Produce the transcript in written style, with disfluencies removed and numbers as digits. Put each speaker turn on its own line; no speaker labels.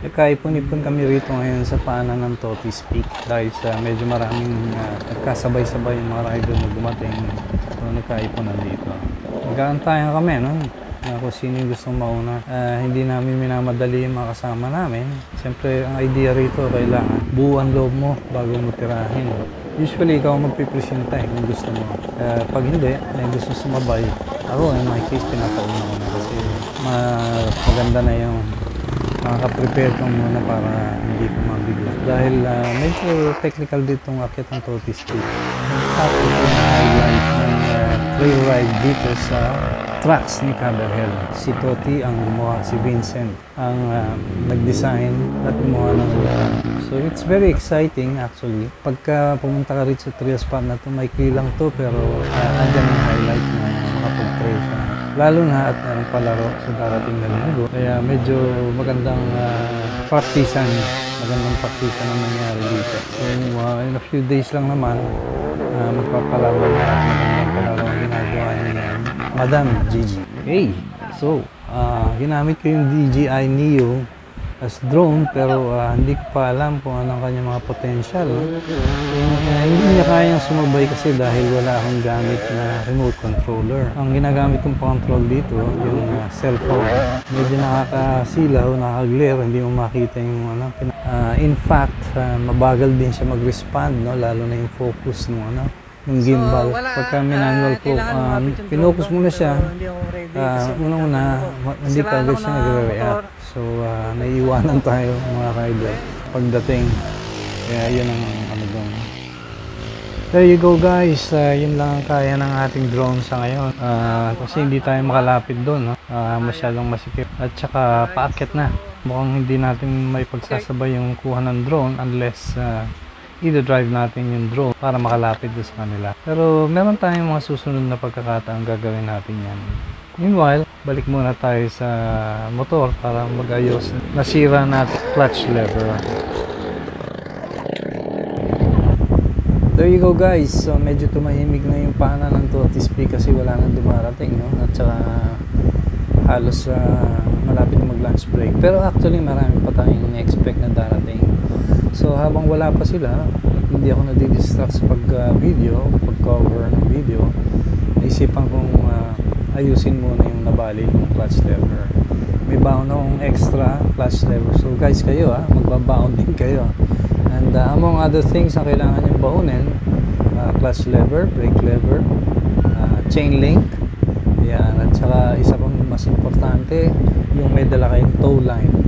Nagkaipon-ipon kami rito ngayon sa paanan ng Totis Peak dahil sa medyo maraming nagkasabay-sabay yung mga rider na dumating. So nagkaiponan dito. Nag-aantayan kami, no? Kung sino yung gustong mauna. Hindi namin minamadali yung mga kasama namin. Siyempre, ang idea rito, kailangan buuan loob mo bago mo tirahin. Usually, ikaw magpipresenta kung gusto mo. Pag hindi, may gusto sumabay. Ako, in my case, pinapauna ko na kasi mas maganda na yung makaka-prepare kang muna para hindi ko mabigla. Dahil medyo technical dito ang akit ng Totis Peak. Ako yung highlight ng trail ride dito sa tracks ni Caberhill. Si Toti ang gumawa, si Vincent ang nag-design at gumawa ng so it's very exciting actually. Pagka pumunta ka rin sa trail spot na ito, may lang to pero andyan yung highlight na makapag-trail ka. Lalo na at palaro sa darating na linggo. Kaya medyo magandang practicean ang nangyari dito. So in a few days lang naman, magpapalaro na magandang palaro ang ginagawa niya Madam Gigi. Hey! So, ginamit ko yung DJI Neo as drone pero hindi ko pa alam kung anong kanyang mga potential. Hindi niya kayang sumabay kasi dahil wala akong gamit na remote controller. Ang ginagamit kong control dito, yung cellphone. Medyo nakakasilaw, nakakaglare, hindi mo makita yung ano. In fact, mabagal din siya mag-respond, no? Lalo na yung focus ng yung gimbal. Pagka manual po, pinocus muna siya. Unang-una, hindi pa agad siya nagre-react. So, naiiwanan tayo mga rider pagdating. Kaya yun ang ano doon. There you go guys. Yun lang ang kaya ng ating drone sa ngayon. Kasi hindi tayo makalapit doon. Masyadong masikip. At saka paakyat na. Mukhang hindi natin may pagsasabay yung kuha ng drone unless i-drive natin yung drone para makalapit doon sa kanila. Pero meron tayong mga susunod na pagkakataon gagawin natin yan. Meanwhile, balik muna tayo sa motor para mag-ayos. Nasira natin clutch lever. There you go guys. So medyo tumahimik na yung paanan ng Totis Peak kasi wala nang dumarating, no? At saka halos malapit na mag-lunch break. Pero actually marami pa tayong expect na darating. So habang wala pa sila, hindi ako nadidistract sa pag-video, pag-cover ng video. Naisipan kong ayusin muna yung nabali yung clutch lever. May baon akong extra clutch lever. So guys, kayo magbabaon din kayo. And among other things na kailangan yung baonin, clutch lever, brake lever, chain link, yan. At saka isa pang mas importante, yung may dala kayong tow line.